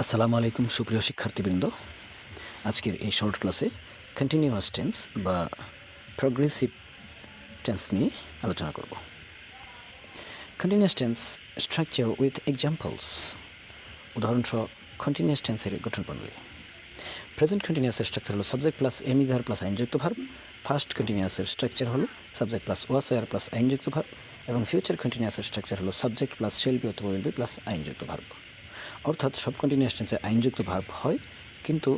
আসসালামু আলাইকুম সুপ্রিয় শিক্ষার্থীবৃন্দ। আজকের এই শর্ট ক্লাসে কন্টিনিউয়াস টেন্স বা প্রগ্রেসিভ টেন্স নিয়ে আলোচনা করব। Continuous tense structure with examples. উদাহরণসহ কন্টিনিউয়াস টেন্সের গঠন প্রণালী। প্রেজেন্ট কন্টিনিউয়াসের স্ট্রাকচার হলো subject plus am is are plus আইনযুক্ত ভার্ব। ফার্স্ট কন্টিনিউয়াসের স্ট্রাকচার হলো সাবজেক্ট প্লাস ওয়াস আর প্লাস আইনযুক্ত ভার্ব এবং ফিউচার কন্টিনিউয়াসের স্ট্রাকচার হলো সাবজেক্ট প্লাস শেল বি অথবা উইল বি প্লাস আইনযুক্ত ভার্ব। অর্থাৎ সব কন্টিনিউয়াস টেন্সে আইনযুক্ত ভার্ব হয়, কিন্তু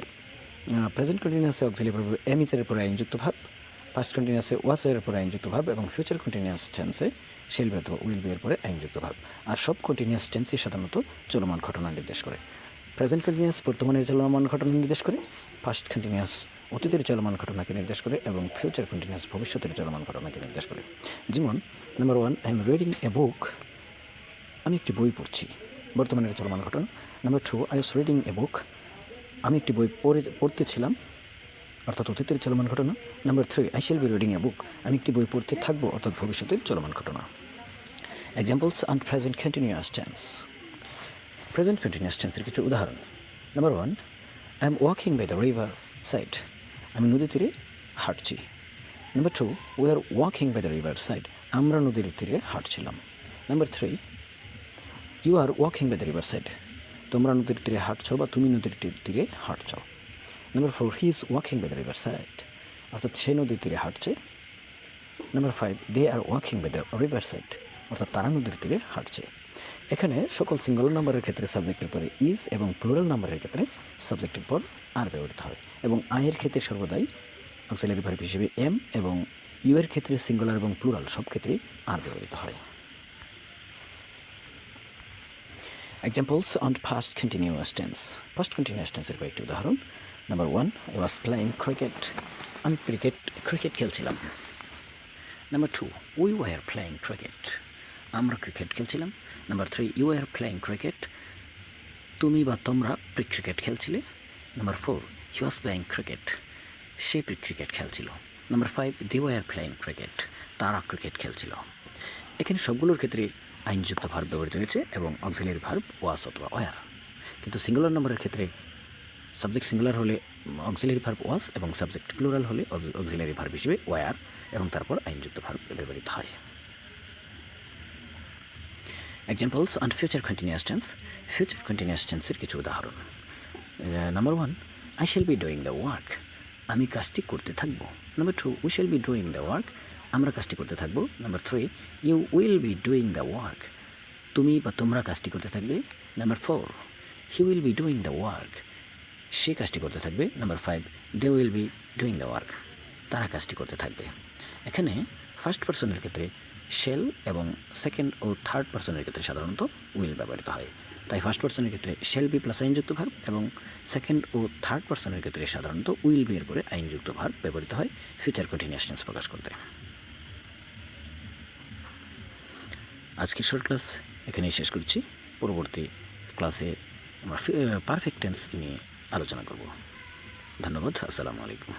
present কন্টিনিউয়াসে auxiliary verb am is এর পরে আইনযুক্ত ভার্ব, পাস্ট কন্টিনিউয়াসে ওয়াস এর পরে আইনযুক্ত ভার্ব এবং ফিউচার কন্টিনিউয়াস টেন্সে শেল বি অথবা উইল বি এর পরে আইনযুক্ত ভার্ব। আর সব কন্টিনিউয়াস টেন্সই সাধারণত চলমান ঘটনা নির্দেশ করে। প্রেজেন্ট কন্টিনিউয়াস বর্তমানের চলমান ঘটনা নির্দেশ করে, পাস্ট কন্টিনিউয়াস অতীতের চলমান ঘটনাকে নির্দেশ করে এবং ফিউচার কন্টিনিউয়াস ভবিষ্যতের চলমান ঘটনাকে নির্দেশ করে। যেমন number 1, I am reading a book. আমি একটি বই পড়ছি, বর্তমানের চলমান ঘটনা। Number 2, I was reading a book. আমি একটি বই পড়তেছিলাম, অর্থাৎ অতীতের চলমান ঘটনা। Number 3, I shall be reading a book. আমি একটি বই পড়তে থাকবো, অর্থাৎ ভবিষ্যতের চলমান ঘটনা। Examples on present continuous tense. Present continuous টেন্সের কিছু উদাহরণ। Number 1, I am walking by the river side. আমি নদীর তীরে হাঁটছি। Number 2, we are walking by the river side. আমরা নদীর তীরে হাঁটছিলাম। Number 3, you are walking by the river side. তোমরা নদীর তীরে হাঁটছো বা তুমি নদীর তীরে হাঁটছো। Number 4, he is walking by the river side, অর্থাৎ সে নদীর তীরে হাঁটছে। Number 5, they are walking by the river side, অর্থাৎ তারা নদীর তীরে হাঁটছে। এখানে সকল সিঙ্গুলার নাম্বারের ক্ষেত্রে সাবজেক্টের পরে ইজ এবং প্লুরাল নাম্বারের ক্ষেত্রে সাবজেক্টের পর আর ব্যবহৃত হয় এবং আয়ের ক্ষেত্রে সর্বদাই অক্সিলারি ভার্ব হিসেবে এম এবং ইউ এর ক্ষেত্রে সিঙ্গুলার এবং প্লুরাল সব ক্ষেত্রেই আর ব্যবহৃত হয়। Examples on past continuous tense. Past continuous টেন্সের কয়েকটি উদাহরণ। Number 1, I was playing cricket. আমি ক্রিকেট খেলছিলাম। Number 2, we were playing cricket. আমরা ক্রিকেট খেলছিলাম। Number 3, you were playing cricket. তুমি বা তোমরা ক্রিকেট খেলছিলে। Number 4, he was playing cricket. সে ক্রিকেট খেলছিল। Number 5, they were playing cricket. তারা ক্রিকেট খেলছিল। এখানে সবগুলোর ক্ষেত্রে আইনযুক্ত ভার্ব ব্যবহৃত হয়েছে এবং অক্সিলারি ভার্ব ওয়াস অথবা ওয়ার। কিন্তু সিঙ্গুলার নম্বরের ক্ষেত্রে সাবজেক্ট সিঙ্গুলার হলে অক্সিলারি ভার্ব ওয়াস এবং সাবজেক্ট প্লুরাল হলে অক্সিলারি ভার্ব হিসেবে ওয়ার এবং তারপর আইনযুক্ত ভার্ব ব্যবহৃত হয়। Examples on future continuous tense. Future continuous টেন্সের কিছু উদাহরণ। Number 1, I shall be doing the work. আমি কাজটি করতে থাকবো। Number 2, we shall be doing the work. আমরা কাজটি করতে থাকবো। Number 3, you will be doing the work. তুমি বা তোমরা কাজটি করতে থাকবে। Number 4, he will be doing the work. সে কাজটি করতে থাকবে। Number 5, they will be doing the work. তারা কাজটি করতে থাকবে। এখানে ফার্স্ট পার্সনের ক্ষেত্রে শেল এবং সেকেন্ড ও থার্ড পার্সনের ক্ষেত্রে সাধারণত উইল ব্যবহৃত হয়। তাই ফার্স্ট পার্সনের ক্ষেত্রে শেল বি প্লাস আইনযুক্ত ভার্ব এবং সেকেন্ড ও থার্ড পার্সনের ক্ষেত্রে সাধারণত উইল বি এর পরে আইনযুক্ত ভার্ব ব্যবহৃত হয় ফিউচার কন্টিনিউয়াস টেন্স প্রকাশ করতে। আজকের শর্ট ক্লাস এখানেই শেষ করছি। পরবর্তী ক্লাসে আমরা পারফেক্ট টেন্স নিয়ে আলোচনা করব। ধন্যবাদ। আসসালামু আলাইকুম।